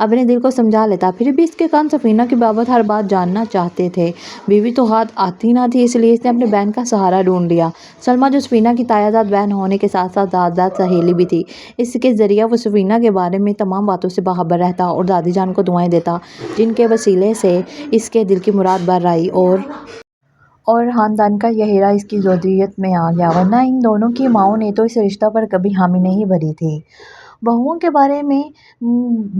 اپنے دل کو سمجھا لیتا۔ پھر بھی اس کے کان سفینہ کی بابت ہر بات جاننا چاہتے تھے۔ بیوی تو ہاتھ آتی نہ تھی، اس لیے اس نے اپنی بہن کا سہارا ڈھونڈ لیا، سلمیٰ، جو سفینہ کی تایا داد بہن ہونے کے ساتھ ساتھ داد سہیلی بھی تھی۔ اس کے ذریعہ وہ سفینہ کے بارے میں تمام باتوں سے باخبر رہتا اور دادی جان کو دعائیں دیتا، جن کے وسیلے سے اس کے دل کی مراد بر آئی اور خاندان کا یہ ہیرا اس کی زوجیت میں آ گیا، ورنہ ان دونوں کی ماؤں نے تو اس رشتہ پر کبھی حامی نہیں بھری تھی۔ بہوؤں کے بارے میں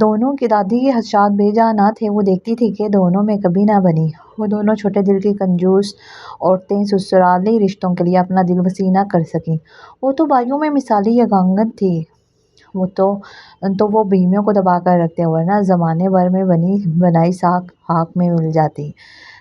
دونوں کی دادی کے خدشات بے جا نہ تھے۔ وہ دیکھتی تھی کہ دونوں میں کبھی نہ بنی۔ وہ دونوں چھوٹے دل کی کنجوس عورتیں سسرالی رشتوں کے لیے اپنا دل وسیع نہ کر سکیں۔ وہ تو بھائیوں میں مثالی یگانگن تھیں۔ وہ بیویوں کو دبا کر رکھتے، ورنہ زمانے بھر میں بنی بنائی ساکھ خاک میں مل جاتی۔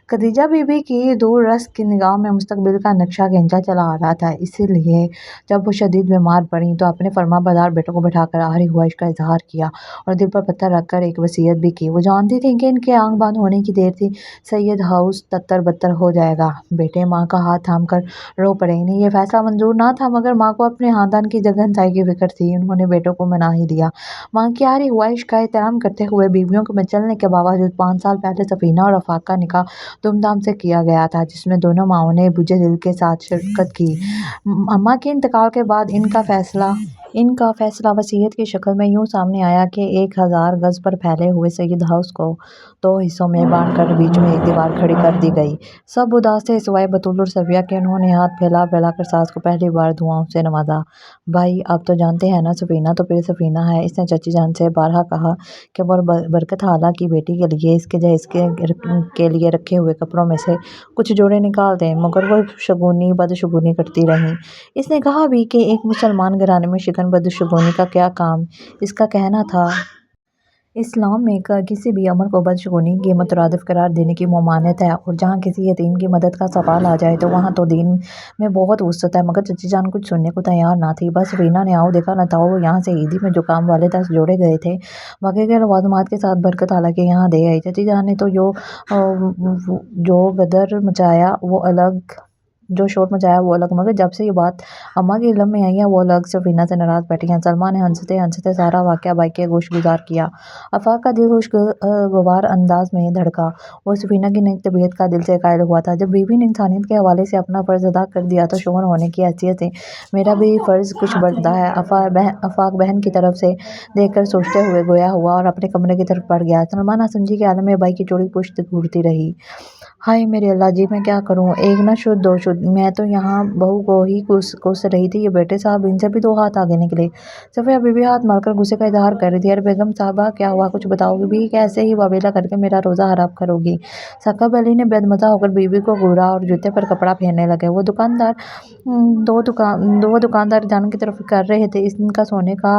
خدیجہ بی بی کی دور رس کی نگاہ میں مستقبل کا نقشہ کھینچا چلا آ رہا تھا، اس لیے جب وہ شدید بیمار پڑیں تو اپنے فرمانبردار بیٹوں کو بٹھا کر آخری خواہش کا اظہار کیا اور دل پر پتھر رکھ کر ایک وصیت بھی کی۔ وہ جانتی تھیں کہ ان کے آنکھ بند ہونے کی دیر تھی، سید ہاؤس تتر بتر ہو جائے گا۔ بیٹے ماں کا ہاتھ تھام کر رو پڑے۔ انہیں یہ فیصلہ منظور نہ تھا، مگر ماں کو اپنے خاندان کی جگ ہنسائی کی فکر تھی۔ انہوں نے بیٹوں کو منا ہی دیا۔ ماں کی آخری خواہش کا احترام کرتے ہوئے بیویوں کے مچلنے کے باوجود 5 سال پہلے سفینہ اور آفاق کا نکاح دھوم دھام سے کیا گیا تھا، جس میں دونوں ماؤں نے بجھے دل کے ساتھ شرکت کی۔ اماں کے انتقال کے بعد ان کا فیصلہ وصیت کی شکل میں یوں سامنے آیا کہ 1000 گز پر پھیلے ہوئے سید ہاؤس کو 2 حصوں میں بانٹ کر بیچ میں ایک دیوار کھڑی کر دی گئی۔ سب اداس تھے سوائے بطول اور صفیہ کے۔ انہوں نے ہاتھ پھیلا پھیلا کر ساس کو پہلی بار دعاؤں سے نوازا۔ بھائی، آپ تو جانتے ہیں نا، سفینہ تو پھر سفینہ ہے۔ اس نے چچی جان سے بارہا کہا کہ وہ برکت خالہ کی بیٹی کے لیے اس کے جہیز کے لیے رکھے ہوئے کپڑوں میں سے کچھ جوڑے نکال دیں، مگر وہ بدشگونی کرتی رہیں۔ اس نے کہا بھی کہ ایک مسلمان گھرانے میں شگن بدشگونی کا کیا کام؟ اس کا کہنا تھا، اسلام میں کسی بھی عمل کو بدشگونی کے مترادف قرار دینے کی ممانعت ہے، اور جہاں کسی یتیم کی مدد کا سوال آ جائے تو وہاں تو دین میں بہت وسعت ہے۔ مگر چچی جان کچھ سننے کو تیار نہ تھی۔ بس سفینہ نے آؤ دیکھا نہ تھا۔ وہ یہاں سے عیدی میں جو کام والے 10 جوڑے گئے تھے، باقی کے لوازمات کے ساتھ برکت خالہ کے یہاں دے آئی۔ چچی جان نے تو جو غدر مچایا جو شور مچایا وہ الگ، مگر جب سے یہ بات اماں کے علم میں آئی ہے وہ الگ۔ سفینہ سے ناراض بیٹھی ہیں۔ سلمیٰ نے ہنستے ہنستے سارا واقعہ بھائی کے گوش گزار کیا۔ آفاق کا دل خوشگوار انداز میں دھڑکا۔ وہ سفینہ کی نیک طبیعت کا دل سے قائل ہوا تھا۔ جب بیوی نے انسانیت کے حوالے سے اپنا فرض ادا کر دیا تو شوہر ہونے کی حیثیت سے میرا بھی فرض کچھ بنتا ہے۔ آفاق بہن کی طرف سے دیکھ کر سوچتے ہوئے گویا ہوا اور اپنے کمرے کی طرف بڑھ گیا۔ سلمیٰ ناسمجھی کے عالم میں بھائی کی چوڑی پشت گھورتی رہی۔ ہائے میرے اللہ جی، میں کیا کروں؟ ایک نہ شد 2 شد، میں تو یہاں بہو کو ہی کوس رہی تھی، یہ بیٹے صاحب، ان سے بھی 2 ہاتھ آگے نکلے۔ صفیہ بی بی ہاتھ مال کر غصے کا اظہار کر رہی تھی۔ ارے بیگم صاحبہ، کیا ہوا؟ کچھ بتاؤ گی بھی؟ کیسے ہی واویلا کر کے میرا روزہ خراب کرو گی؟ ثاقب علی نے بد مزہ ہو کر بیوی کو گھورا اور جوتے پر کپڑا پھیرنے لگے۔ وہ دکاندار جان کی طرف کر رہے تھے۔ ان کا سونے کا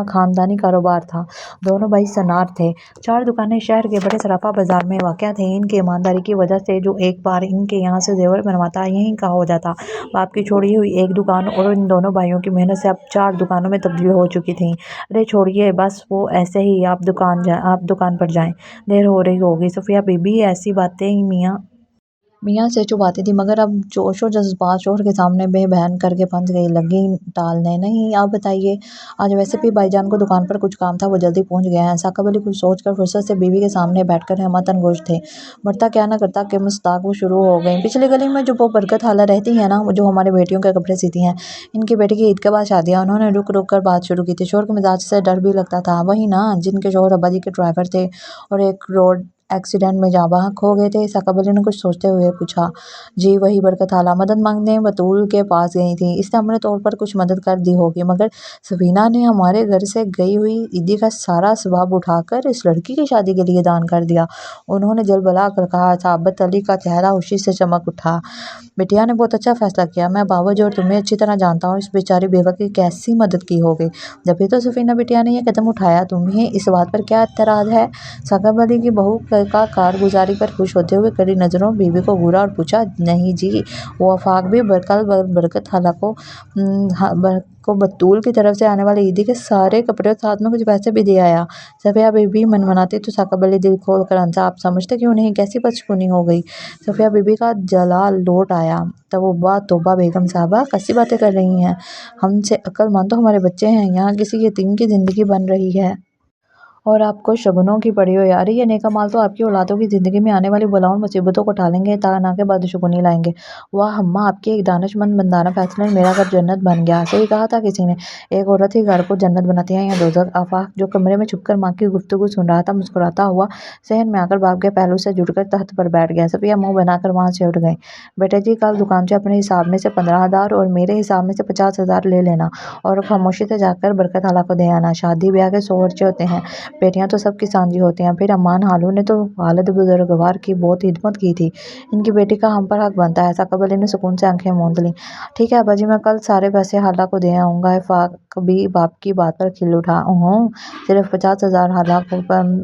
خاندانی کاروبار تھا۔ دونوں بھائی صنعار تھے۔ 4 دکانیں شہر کے بڑے سراپا بازار میں واقع تھیں۔ ان کی ایمانداری کی وجہ سے جو ایک بار ان کے یہاں سے زیور بنواتا یہیں کا ہو جاتا۔ باپ کی چھوڑی ہوئی ایک دکان اور ان دونوں بھائیوں کی محنت سے اب 4 دکانوں میں تبدیل ہو چکی تھیں۔ ارے چھوڑیے، بس وہ ایسے ہی، آپ دکان پر جائیں، دیر ہو رہی ہوگی۔ صفیہ بی بی ایسی باتیں میاں سے چھپاتی تھی، مگر اب جوش و جذبات شوہر کے سامنے بے بہن کر کے پھنس گئی، لگی ٹالنے۔ نہیں، آپ بتائیے۔ آج ویسے بھی بھائی جان کو دکان پر کچھ کام تھا، وہ جلدی پہنچ گئے ہیں۔ ثاقب علی کچھ سوچ کر فرصت سے بیوی کے سامنے بیٹھ کر ہمتاً گوش تھے۔ مرتا کیا نہ کرتا کہ مصداق وہ شروع ہو گئیں۔ پچھلی گلی میں جو وہ برکت خالہ رہتی ہیں نا، جو ہماری بیٹیوں کے کپڑے سیتی ہیں، ان کی بیٹی کی عید کے بعد شادی ہے۔ انہوں نے رک رک کر بات شروع کی تھی۔ شوہر کے مزاج سے ڈر بھی لگتا تھا۔ وہی نا جن کے شوہر ابا جی کے ڈرائیور تھے اور ایک روڈ ایکسیڈنٹ میں جاں بحق ہو گئے تھے؟ ثاقب علی نے کچھ سوچتے ہوئے پوچھا۔ جی وہی برکت خالہ مدد مانگنے بطول کے پاس گئی تھیں۔ اس نے اپنے طور پر کچھ مدد کر دی ہوگی، مگر سفینہ نے ہمارے گھر سے گئی ہوئی عیدی کا سارا ثواب اٹھا کر اس لڑکی کی شادی کے لیے دان کر دیا، انہوں نے جلبلا کر کہا۔ ثابت علی کا چہرہ خوشی سے چمک اٹھا۔ بٹیا نے بہت اچھا فیصلہ کیا۔ میں باوجہ اور تمہیں اچھی طرح جانتا ہوں، اس بیچاری بیوہ کی کیسی مدد کی ہوگی۔ جبھی تو سفینہ بٹیا نے یہ قدم اٹھایا۔ تمہیں اس بات پر کیا اعتراض ہے؟ ثاقب علی کی بہو کا کارگزاری پر خوش ہوتے ہوئے کڑی نظروں بیوی کو گھورا اور پوچھا۔ نہیں جی، وہ آفاق بھی کل برکت خالہ کو بطول کی طرف سے آنے والے عیدی کے سارے کپڑے اور ساتھ میں کچھ پیسے بھی دے آیا۔ صفیہ بی بی منمناتی تو ثاقب علی دل کھول کر ہنسا۔ آپ سمجھتے کیوں نہیں، کیسی بدشگونی ہو گئی؟ صفیہ بی بی کا جلال لوٹ آیا۔ توبہ توبہ بیگم صاحبہ، کیسی باتیں کر رہی ہیں؟ ہم سے عقل مند تو ہمارے بچے ہیں، یہاں کسی یتیم کی زندگی بن رہی ہے اور آپ کو شگنوں کی پڑی ہو یاری۔ یہ نیک اعمال تو آپ کی اولادوں کی زندگی میں آنے والی بلاؤں مصیبتوں کو ٹالیں گے، نہ کہ بدشگونی لائیں گے۔ واہ اماں، آپ کے ایک دانش مند مندانہ فیصلے نے میرا گھر جنت بن گیا۔ صحیح کہا تھا کسی نے، ایک عورت ہی گھر کو جنت بناتی ہے یا دوزخ۔ آفاق جو کمرے میں چھپ کر ماں کی گفتگو سن رہا تھا، مسکراتا ہوا صحن میں آ کر باپ کے پہلو سے جڑ کر تخت پر بیٹھ گیا۔ صفیہ منہ بنا کر وہاں سے اٹھ گئی۔ بیٹے جی، کل دکان سے اپنے حساب میں سے 15,000 اور میرے حساب میں سے 50,000 لے لینا اور خاموشی سے جا کر برکت خالہ کو دے آنا۔ شادی بیاہ کے سورچے ہوتے ہیں، بیٹیاں تو سب کی سانجی ہوتی ہیں۔ پھر امان حالو نے تو والد بزرگوار کی بہت خدمت کی تھی، ان کی بیٹی کا ہم پر حق بنتا ہے۔ ثاقب علی نے سکون سے آنکھیں موند لیں۔ ٹھیک ہے ابا جی، میں کل سارے پیسے خالہ کو دے آؤں گا۔ آفاق بھی باپ کی بات پر کھل اٹھا۔ اوہوں، صرف 50,000 خالہ کو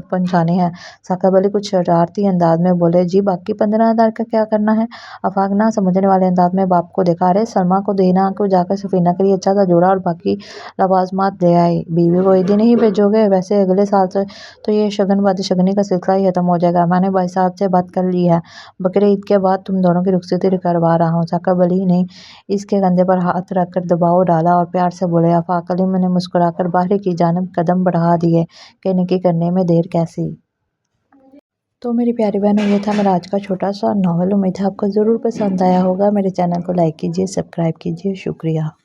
پہنچانے ہیں؟ ثاقب علی کچھ شرارتی انداز میں بولے۔ جی، باقی 15,000 کا کیا کرنا ہے؟ آفاق نہ سمجھنے والے انداز میں باپ کو دیکھا۔ ارے سلمیٰ کو دینا کہ جا کر سفینہ کے لیے اچھا سا جوڑا اور باقی لوازمات لے آئے۔ بیوی کو عیدی نہیں بھیجو گے؟ ویسے اگلے سال سے تو یہ شگن بدشگنی کا سلسلہ ہی ختم ہو جائے گا۔ میں نے بھائی صاحب سے بات کر لی ہے، بقرعید کے بعد تم دونوں کی رخصتی کروا رہا ہوں۔ ثاقب علی نے اس کے کندھے پر ہاتھ رکھ کر دباؤ ڈالا اور پیار سے بولے۔ آفاق علی نے مسکرا کر باہر کی جانب قدم بڑھا دیے کہ نکی کرنے میں دیر کیسی۔ تو میری پیاری بہنوں، یہ تھا میرا آج کا چھوٹا سا ناول۔ امید ہے آپ کو ضرور پسند آیا ہوگا۔ میرے چینل کو لائک کیجیے، سبسکرائب کیجیے۔ شکریہ۔